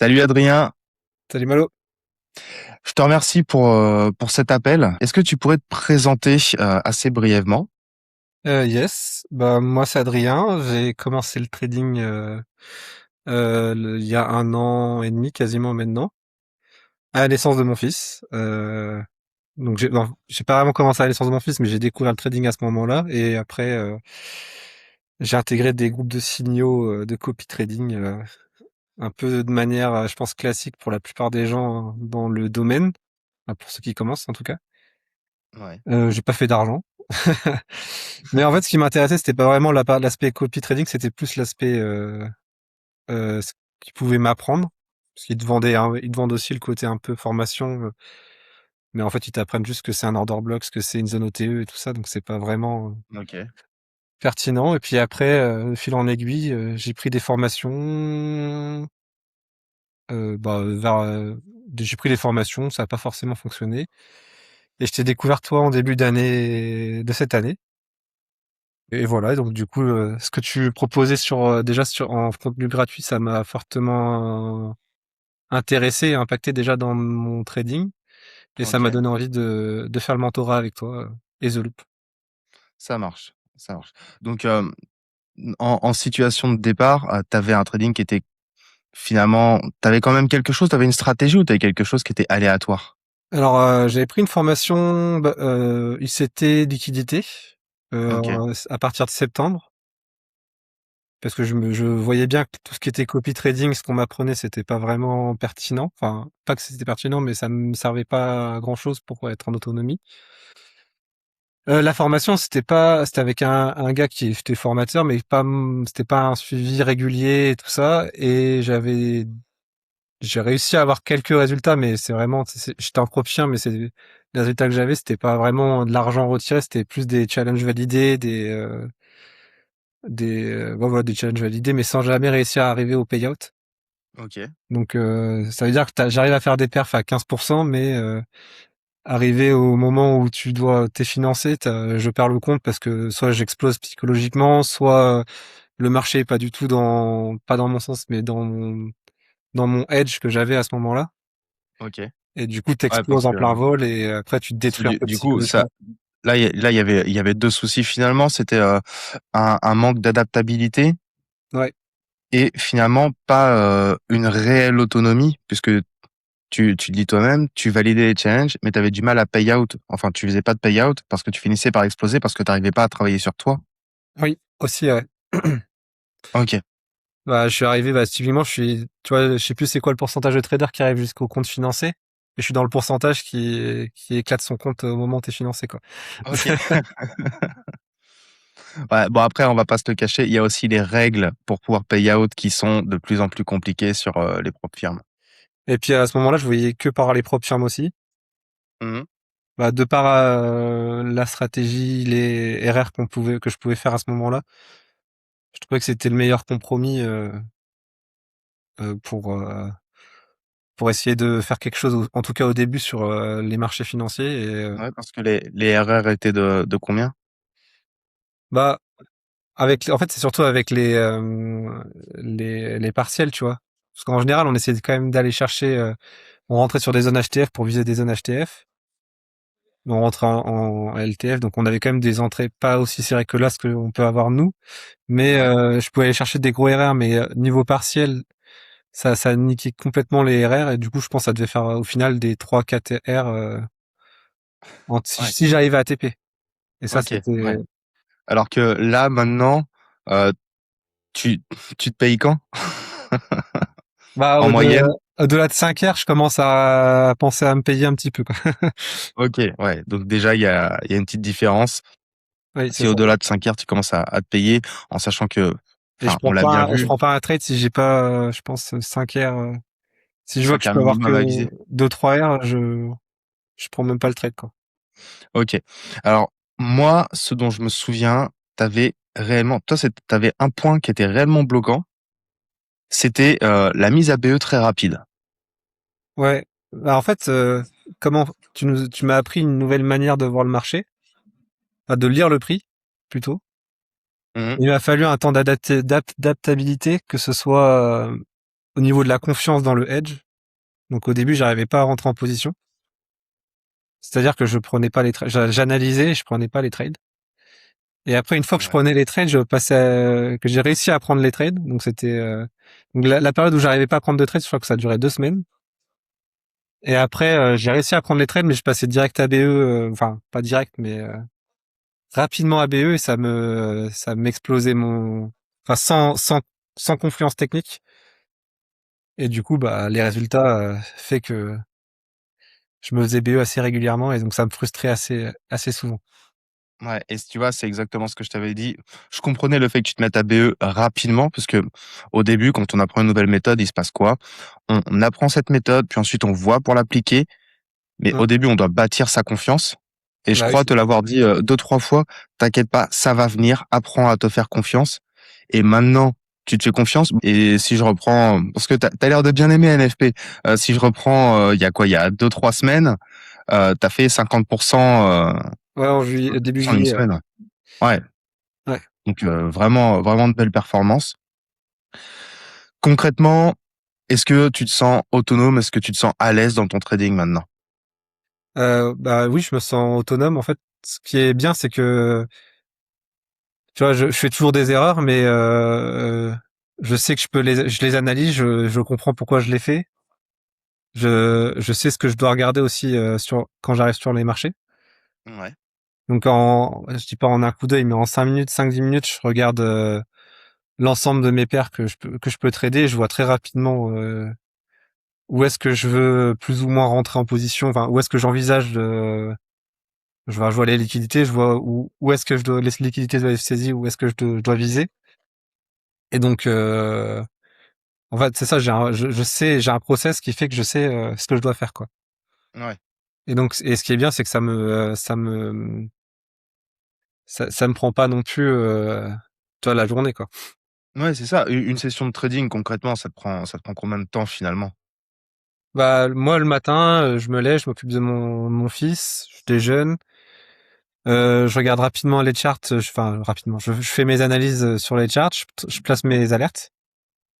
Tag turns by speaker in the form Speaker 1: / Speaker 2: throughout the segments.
Speaker 1: Salut Adrien,
Speaker 2: Salut Malo.
Speaker 1: je te remercie pour cet appel. Est-ce que tu pourrais te présenter assez brièvement?
Speaker 2: Yes, bah moi c'est Adrien. J'ai commencé le trading il y a 1 an et demi quasiment maintenant, à la naissance de mon fils. Donc j'ai pas vraiment commencé à la naissance de mon fils, mais j'ai découvert le trading à ce moment-là. Et après, j'ai intégré des groupes de signaux de copy trading, un peu de manière, je pense classique pour la plupart des gens dans le domaine, enfin, pour ceux qui commencent en tout cas.
Speaker 1: Ouais.
Speaker 2: J'ai pas fait d'argent. Mais en fait, ce qui m'intéressait, c'était pas vraiment l'aspect copy trading, c'était plus l'aspect ce qu'ils pouvaient m'apprendre. Parce ils te vendent aussi le côté un peu formation, mais en fait, ils t'apprennent juste que c'est un order block, ce que c'est une zone OTE et tout ça, donc c'est pas vraiment
Speaker 1: Ok.
Speaker 2: pertinent. Et puis après, de fil en aiguille, j'ai pris des formations, j'ai pris des formations, ça a pas forcément fonctionné. Et je t'ai découvert toi en début d'année de cette année. Et voilà, donc du coup, ce que tu proposais déjà sur en contenu gratuit, ça m'a fortement intéressé et impacté déjà dans mon trading. Et ça m'a
Speaker 1: Ok.
Speaker 2: donné envie de faire le mentorat avec toi, et The Loop.
Speaker 1: Ça marche, ça marche. Donc, en situation de départ, tu avais un trading qui était finalement, tu avais quand même quelque chose, tu avais une stratégie ou tu avais quelque chose qui était aléatoire?
Speaker 2: Alors, j'avais pris une formation ICT liquidité
Speaker 1: Ok.
Speaker 2: à partir de septembre, parce que je voyais bien que tout ce qui était copy trading, ce qu'on m'apprenait, c'était pas vraiment pertinent. Enfin, pas que c'était pertinent, mais ça me servait pas à grand chose pour être en autonomie. La formation, c'était avec un gars qui était formateur, mais c'était pas un suivi régulier et tout ça. Et j'ai réussi à avoir quelques résultats, mais c'est vraiment, j'étais en propre mais les résultats que j'avais, c'était pas vraiment de l'argent retiré, c'était plus des challenges validés, voilà, des challenges validés, mais sans jamais réussir à arriver au payout.
Speaker 1: Ok.
Speaker 2: Donc, ça veut dire que j'arrive à faire des perfs à 15%, mais arrivé au moment où tu dois t'es financé, je perds le compte parce que soit j'explose psychologiquement, soit le marché est pas du tout pas dans mon sens, mais dans mon edge que j'avais à ce moment-là.
Speaker 1: Ok.
Speaker 2: Et du coup,
Speaker 1: Ouais,
Speaker 2: t'exploses
Speaker 1: parce
Speaker 2: en
Speaker 1: que,
Speaker 2: plein vol et après tu te détruis un peu
Speaker 1: du coup, ça,
Speaker 2: psychologiquement.
Speaker 1: là, il y avait deux soucis finalement. C'était un manque d'adaptabilité
Speaker 2: Ouais,
Speaker 1: et finalement pas une réelle autonomie, puisque tu le dis toi-même, tu validais les challenges, mais tu avais du mal à pay out. Enfin, tu faisais pas de pay out parce que tu finissais par exploser parce que tu n'arrivais pas à travailler sur toi.
Speaker 2: oui, aussi, ouais.
Speaker 1: Ok,
Speaker 2: Bah, je suis arrivé, bah, typiquement, tu vois, je sais plus c'est quoi le pourcentage de traders qui arrive jusqu'au compte financé, mais je suis dans le pourcentage qui éclate son compte au moment où t'es financé, quoi.
Speaker 1: ok. Ouais, bon, après, on va pas se le cacher, il y a aussi les règles pour pouvoir pay out qui sont de plus en plus compliquées sur les propres firmes.
Speaker 2: Et puis à ce moment-là, je voyais que par les propres firmes aussi.
Speaker 1: Mhm.
Speaker 2: Bah, de par la stratégie, les erreurs que je pouvais faire à ce moment-là, je trouvais que c'était le meilleur compromis euh, pour euh, pour essayer de faire quelque chose, en tout cas au début sur les marchés financiers. Et
Speaker 1: Ouais, parce que les RR étaient de combien?
Speaker 2: bah en fait, c'est surtout avec les partiels, tu vois. Parce qu'en général, on essaie quand même d'aller chercher, on rentrait sur des zones HTF pour viser des zones HTF. On rentrait en LTF, donc on avait quand même des entrées pas aussi serrées que là, ce qu'on peut avoir nous. Mais
Speaker 1: Ouais,
Speaker 2: je pouvais aller chercher des gros RR, mais niveau partiel, ça niquait complètement les RR. Et du coup, je pense que ça devait faire au final des 3-4 R
Speaker 1: ouais,
Speaker 2: si j'arrivais à TP. Et ça,
Speaker 1: ok,
Speaker 2: c'était...
Speaker 1: ouais. Alors que là, maintenant, euh, tu, tu te payes quand?
Speaker 2: Bah,
Speaker 1: En moyenne?
Speaker 2: au-delà de 5 R, je commence à penser à me payer un petit peu, quoi.
Speaker 1: Ok, ouais. Donc déjà, il y a une petite différence.
Speaker 2: Oui, c'est
Speaker 1: Si
Speaker 2: ça.
Speaker 1: au-delà de 5 heures, tu commences à te payer, en sachant que,
Speaker 2: Et
Speaker 1: enfin, on l'a bien
Speaker 2: je
Speaker 1: vu,
Speaker 2: prends pas un trade si j'ai pas, je pense, 5 R. Si je vois que
Speaker 1: 5
Speaker 2: je
Speaker 1: heures
Speaker 2: peux avoir que
Speaker 1: minimum à viser.
Speaker 2: 2-3 R, je prends même pas le trade, quoi.
Speaker 1: Ok. Alors, moi, ce dont je me souviens, t'avais réellement, toi, t'avais un point qui était réellement bloquant, c'était la mise à BE très rapide.
Speaker 2: Ouais. Bah, en fait, comment, tu m'as appris une nouvelle manière de voir le marché, enfin, de lire le prix, plutôt.
Speaker 1: Mhm.
Speaker 2: Il m'a fallu un temps d'adaptabilité, que ce soit au niveau de la confiance dans le hedge. Donc au début, j'arrivais pas à rentrer en position. C'est-à-dire que je prenais pas les trades, j'analysais, je prenais pas les trades. Et après, une fois que je
Speaker 1: Ouais.
Speaker 2: prenais les trades, que j'ai réussi à prendre les trades. Donc c'était donc la période où j'arrivais pas à prendre de trades, je crois que ça durait 2 semaines. Et après, j'ai réussi à prendre les trades, mais je passais direct à BE, enfin pas direct, mais rapidement à BE et ça m'explosait enfin sans confluence technique. Et du coup, bah les résultats fait que je me faisais BE assez régulièrement et donc ça me frustrait assez souvent.
Speaker 1: Ouais, et tu vois, c'est exactement ce que je t'avais dit. Je comprenais le fait que tu te mettes à BE rapidement, parce que au début, quand on apprend une nouvelle méthode, il se passe quoi? On apprend cette méthode, puis ensuite on voit pour l'appliquer. Mais
Speaker 2: Mmh.
Speaker 1: au début, on doit bâtir sa confiance. Et je
Speaker 2: Bah oui,
Speaker 1: crois
Speaker 2: c'est
Speaker 1: te
Speaker 2: ça.
Speaker 1: l'avoir dit 2, 3 fois, t'inquiète pas, ça va venir, apprends à te faire confiance. Et maintenant, tu te fais confiance. Et si je reprends, parce que t'as l'air de bien aimer NFP, si je reprends, il y a quoi, il y a 2, 3 semaines, t'as fait 50%,
Speaker 2: Ouais, en juillet, début
Speaker 1: en une
Speaker 2: juillet.
Speaker 1: semaine. Ouais.
Speaker 2: Ouais.
Speaker 1: Donc vraiment, vraiment de belles performances. Concrètement, est-ce que tu te sens autonome? Est-ce que tu te sens à l'aise dans ton trading maintenant?
Speaker 2: Bah oui, je me sens autonome. En fait, ce qui est bien, c'est que tu vois, je fais toujours des erreurs, mais je sais que je les analyse, je comprends pourquoi je les fais. Je sais ce que je dois regarder aussi quand j'arrive sur les marchés.
Speaker 1: Ouais.
Speaker 2: Donc je dis pas en un coup d'œil, mais en 5 minutes, 5-10 minutes, je regarde l'ensemble de mes paires que je peux trader. Je vois très rapidement où est-ce que je veux plus ou moins rentrer en position, enfin où est-ce que j'envisage de je vois les liquidités, je vois où est-ce que les liquidités doivent être saisies, où est-ce que je dois viser. Et donc, en fait, c'est ça, je sais, j'ai un process qui fait que je sais ce que je dois faire, quoi.
Speaker 1: Ouais.
Speaker 2: Et donc, et ce qui est bien, c'est que ça me prend pas non plus, tu vois, la journée, quoi.
Speaker 1: Ouais, c'est ça. Une session de trading, concrètement, ça te prend combien de temps finalement?
Speaker 2: Bah, moi, le matin, je me lève, je m'occupe de mon fils, je déjeune, je regarde rapidement les charts, enfin, rapidement, je fais mes analyses sur les charts, je place mes alertes.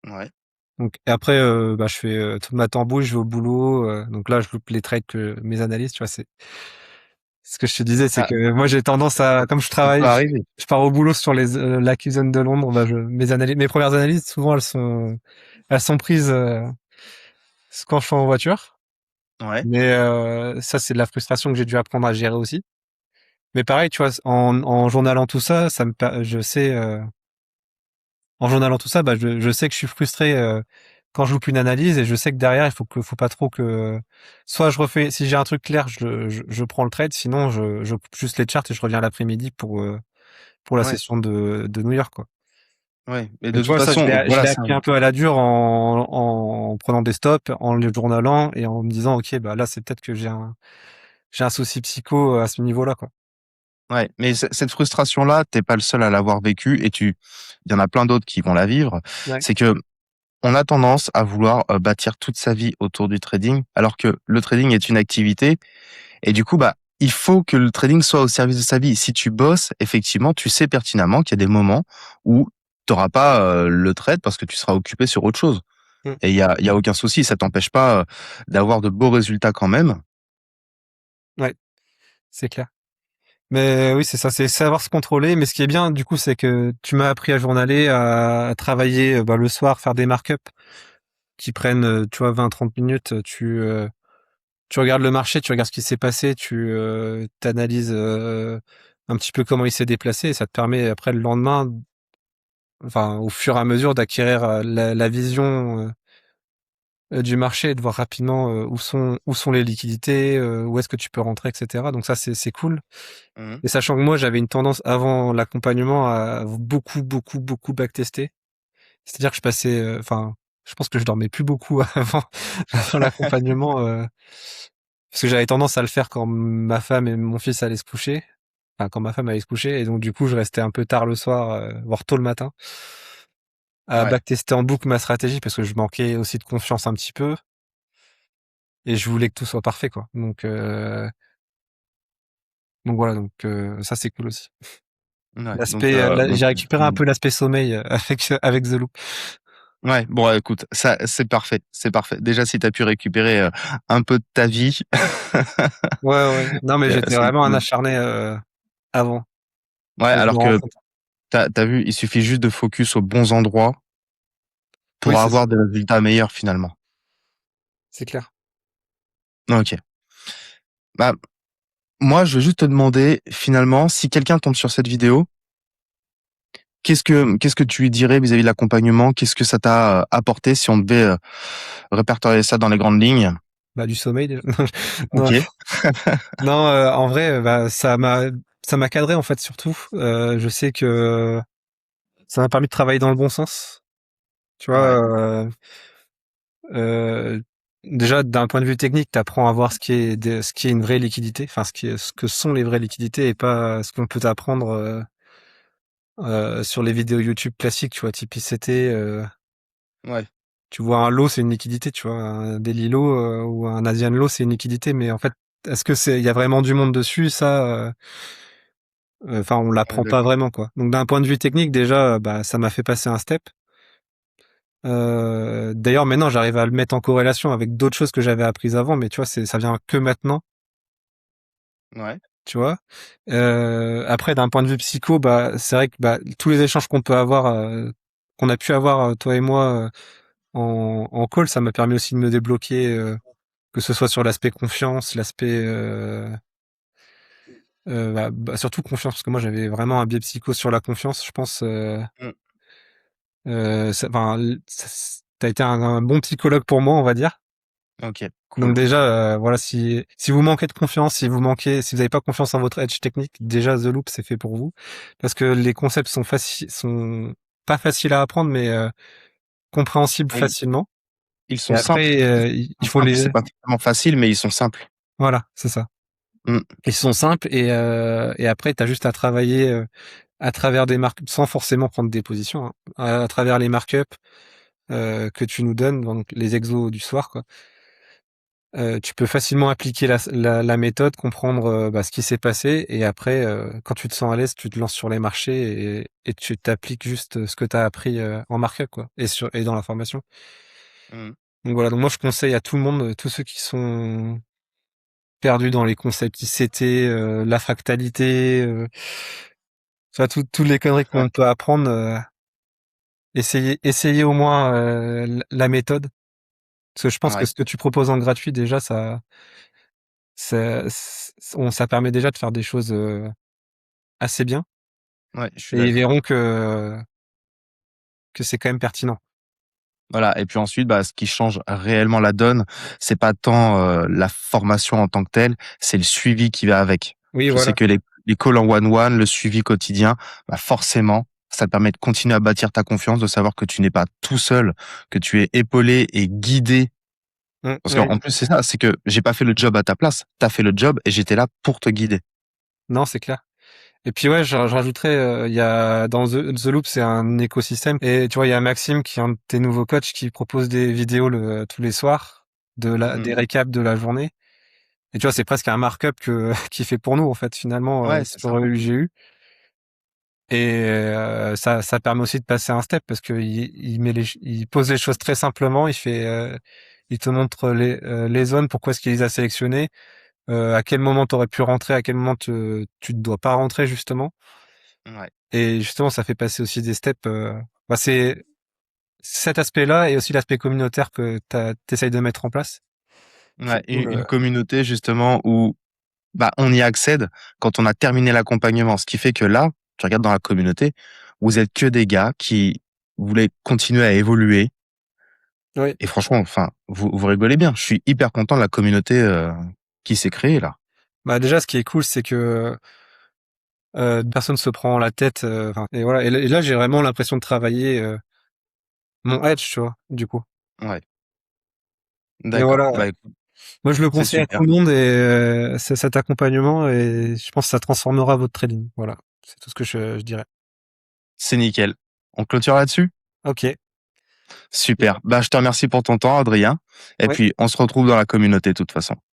Speaker 1: Ouais.
Speaker 2: Donc et après, bah, je fais toute ma tambouille, je vais au boulot. Donc là, je loupe les trades que mes analyses, tu vois. C'est ce que je te disais, c'est
Speaker 1: Ça,
Speaker 2: que moi j'ai tendance à, comme je
Speaker 1: ça peut
Speaker 2: travaille,
Speaker 1: arriver.
Speaker 2: je pars au boulot sur la Q-Zone de Londres. Bah, mes premières analyses, souvent elles sont prises quand je suis en voiture.
Speaker 1: Ouais.
Speaker 2: Mais ça, c'est de la frustration que j'ai dû apprendre à gérer aussi. Mais pareil, tu vois, en journalant tout ça, je sais. En journalant tout ça, bah, je sais que je suis frustré quand je loupe une analyse et je sais que derrière, faut pas trop que, soit je refais, si j'ai un truc clair, je prends le trade, sinon je coupe juste les charts et je reviens l'après-midi pour la
Speaker 1: Ouais.
Speaker 2: session de New York, quoi.
Speaker 1: Ouais. Mais
Speaker 2: Mais
Speaker 1: de
Speaker 2: tu
Speaker 1: toute
Speaker 2: vois, ça,
Speaker 1: façon,
Speaker 2: je
Speaker 1: voilà,
Speaker 2: l'ai
Speaker 1: c'est
Speaker 2: appris un peu à la dure en prenant des stops, en les journalant et en me disant, OK, bah là, c'est peut-être que j'ai un souci psycho à ce niveau-là, quoi.
Speaker 1: ouais. Mais cette frustration-là, t'es pas le seul à l'avoir vécue et il y en a plein d'autres qui vont la vivre.
Speaker 2: Ouais.
Speaker 1: C'est que on a tendance à vouloir bâtir toute sa vie autour du trading, alors que le trading est une activité. Et du coup, bah, il faut que le trading soit au service de sa vie. Si tu bosses, effectivement, tu sais pertinemment qu'il y a des moments où tu n'auras pas le trade parce que tu seras occupé sur autre chose.
Speaker 2: Mm.
Speaker 1: Et il y a aucun souci, ça t'empêche pas d'avoir de beaux résultats quand même.
Speaker 2: Ouais, c'est clair. Mais oui, c'est ça, c'est savoir se contrôler. Mais ce qui est bien, du coup, c'est que tu m'as appris à journaler, à travailler bah, le soir, faire des markups qui prennent, tu vois, 20-30 minutes. Tu regardes le marché, tu regardes ce qui s'est passé, tu analyses un petit peu comment il s'est déplacé, et ça te permet après le lendemain, enfin au fur et à mesure, d'acquérir la vision du marché et de voir rapidement où sont les liquidités, où est-ce que tu peux rentrer, etc. Donc ça, c'est cool.
Speaker 1: Mhm.
Speaker 2: Et sachant que moi, j'avais une tendance avant l'accompagnement à beaucoup backtester. C'est-à-dire que je passais, enfin, je pense que je dormais plus beaucoup avant l'accompagnement, parce que j'avais tendance à le faire quand ma femme et mon fils allaient se coucher. Enfin, quand ma femme allait se coucher, et donc du coup, je restais un peu tard le soir, voire tôt le matin, à
Speaker 1: Ouais,
Speaker 2: backtester en boucle ma stratégie parce que je manquais aussi de confiance un petit peu et je voulais que tout soit parfait, quoi. Donc voilà, donc ça c'est cool aussi.
Speaker 1: ouais. Donc,
Speaker 2: J'ai récupéré un peu l'aspect sommeil avec The Loop.
Speaker 1: Ouais, bon, écoute, ça, c'est parfait, c'est parfait. Déjà, si tu as pu récupérer un peu de ta vie,
Speaker 2: Ouais, ouais. Non, mais j'étais
Speaker 1: c'est
Speaker 2: vraiment un
Speaker 1: cool.
Speaker 2: acharné avant.
Speaker 1: Ouais,
Speaker 2: Et je me
Speaker 1: alors
Speaker 2: rends
Speaker 1: que
Speaker 2: compte.
Speaker 1: t'as vu, il suffit juste de focus aux bons endroits
Speaker 2: Oui,
Speaker 1: pour avoir des résultats meilleurs finalement.
Speaker 2: c'est clair.
Speaker 1: Ok. Bah, moi, je veux juste te demander, finalement, si quelqu'un tombe sur cette vidéo, qu'est-ce que tu lui dirais vis-à-vis de l'accompagnement? Qu'est-ce que ça t'a apporté si on devait répertorier ça dans les grandes lignes?
Speaker 2: Bah, du sommeil déjà. Non,
Speaker 1: Ok.
Speaker 2: non, en vrai, bah, ça m'a cadré en fait surtout. Je sais que ça m'a permis de travailler dans le bon sens. Tu vois,
Speaker 1: Ouais.
Speaker 2: euh, déjà d'un point de vue technique, t'apprends à voir ce qui est une vraie liquidité, enfin ce que sont les vraies liquidités et pas ce qu'on peut t'apprendre sur les vidéos YouTube classiques. Tu vois, type ICT.
Speaker 1: Ouais.
Speaker 2: Tu vois un lot, c'est une liquidité. Tu vois, un Daily Low ou un Asian Low, c'est une liquidité. Mais en fait, est-ce que il y a vraiment du monde dessus? Ça, enfin, on
Speaker 1: Ouais,
Speaker 2: l'apprend pas
Speaker 1: d'accord.
Speaker 2: vraiment, quoi. Donc d'un point de vue technique, déjà, bah, ça m'a fait passer un step. D'ailleurs, maintenant, j'arrive à le mettre en corrélation avec d'autres choses que j'avais apprises avant, mais tu vois, ça vient que maintenant,
Speaker 1: Ouais.
Speaker 2: tu vois. Après, d'un point de vue psycho, bah, c'est vrai que bah, tous les échanges qu'on a pu avoir, toi et moi, en call, ça m'a permis aussi de me débloquer, que ce soit sur l'aspect confiance, l'aspect, bah, surtout confiance, parce que moi, j'avais vraiment un biais psycho sur la confiance, je pense.
Speaker 1: Mm.
Speaker 2: Enfin, t'as été un bon psychologue pour moi, on va dire.
Speaker 1: Ok,
Speaker 2: Donc
Speaker 1: cool.
Speaker 2: déjà, voilà, si vous manquez de confiance, si vous n'avez pas confiance en votre edge technique, déjà The Loop c'est fait pour vous, parce que les concepts sont pas faciles à apprendre, mais compréhensibles
Speaker 1: Ouais,
Speaker 2: facilement.
Speaker 1: ils
Speaker 2: Et
Speaker 1: sont simples.
Speaker 2: après,
Speaker 1: Ils
Speaker 2: il
Speaker 1: sont
Speaker 2: faut
Speaker 1: simples.
Speaker 2: les,
Speaker 1: C'est pas forcément facile, mais ils sont simples.
Speaker 2: voilà, c'est ça.
Speaker 1: Mm.
Speaker 2: Ils sont simples et après t'as juste à travailler à travers des marques, sans forcément prendre des positions, hein, à travers les markups que tu nous donnes, donc les exos du soir, quoi. Tu peux facilement appliquer la méthode, comprendre bah, ce qui s'est passé, et après, quand tu te sens à l'aise, tu te lances sur les marchés et tu t'appliques juste ce que tu as appris en markup, quoi, et dans la formation.
Speaker 1: Mm.
Speaker 2: Donc voilà, donc moi je conseille à tout le monde, tous ceux qui sont perdus dans les concepts ICT, la fractalité, enfin toutes les conneries
Speaker 1: Ouais.
Speaker 2: qu'on peut apprendre, essayez au moins la méthode, parce que je pense que
Speaker 1: Ouais.
Speaker 2: ce que tu proposes en gratuit déjà, ça permet déjà de faire des choses assez bien,
Speaker 1: Ouais, je suis
Speaker 2: et ils
Speaker 1: d'accord.
Speaker 2: verront que c'est quand même pertinent.
Speaker 1: Voilà. Et puis ensuite, bah, ce qui change réellement la donne, c'est pas tant la formation en tant que telle, c'est le suivi qui va avec.
Speaker 2: Oui,
Speaker 1: Je sais
Speaker 2: voilà.
Speaker 1: que les calls en one-one, le suivi quotidien, bah forcément, ça te permet de continuer à bâtir ta confiance, de savoir que tu n'es pas tout seul, que tu es épaulé et guidé. Parce
Speaker 2: Oui.
Speaker 1: qu'en plus, c'est ça, c'est que j'ai pas fait le job à ta place. T'as fait le job et j'étais là pour te guider.
Speaker 2: Non, c'est clair. Et puis ouais, je rajouterais, il y a dans The Loop, c'est un écosystème. Et tu vois, il y a Maxime qui est un de tes nouveaux coachs qui propose des vidéos tous les soirs des
Speaker 1: Mhm.
Speaker 2: récaps de la journée. Et tu vois, c'est presque un markup qui fait pour nous en fait finalement
Speaker 1: Ouais, c'est
Speaker 2: sur
Speaker 1: ça.
Speaker 2: UGU. Et ça permet aussi de passer un step parce que il pose les choses très simplement. Il te montre les zones, pourquoi est-ce qu'il les a sélectionnées, à quel moment tu aurais pu rentrer, à quel moment tu ne dois pas rentrer justement.
Speaker 1: Ouais.
Speaker 2: Et justement, ça fait passer aussi des steps. Bah, c'est cet aspect-là et aussi l'aspect communautaire que t'essayes de mettre en place, qui
Speaker 1: Ouais,
Speaker 2: est cool.
Speaker 1: une communauté justement où bah, on y accède quand on a terminé l'accompagnement. Ce qui fait que là, tu regardes dans la communauté, vous êtes que des gars qui voulaient continuer à évoluer.
Speaker 2: Oui.
Speaker 1: Et franchement, enfin, vous rigolez bien. Je suis hyper content de la communauté qui s'est créée là.
Speaker 2: Bah déjà, ce qui est cool, c'est que personne se prend la tête. Enfin, et voilà. Et là, j'ai vraiment l'impression de travailler mon edge, tu vois, du coup.
Speaker 1: Ouais,
Speaker 2: Et
Speaker 1: d'accord.
Speaker 2: voilà.
Speaker 1: Bah écoute,
Speaker 2: Moi, je le
Speaker 1: c'est
Speaker 2: conseille à tout
Speaker 1: super.
Speaker 2: le monde et c'est cet accompagnement et je pense que ça transformera votre trading. Voilà. C'est tout ce que je dirais.
Speaker 1: C'est nickel. On clôture là-dessus?
Speaker 2: Ok.
Speaker 1: Super. Bah, je te remercie pour ton temps, Adrien. Et
Speaker 2: Ouais.
Speaker 1: puis, on se retrouve dans la communauté de toute façon.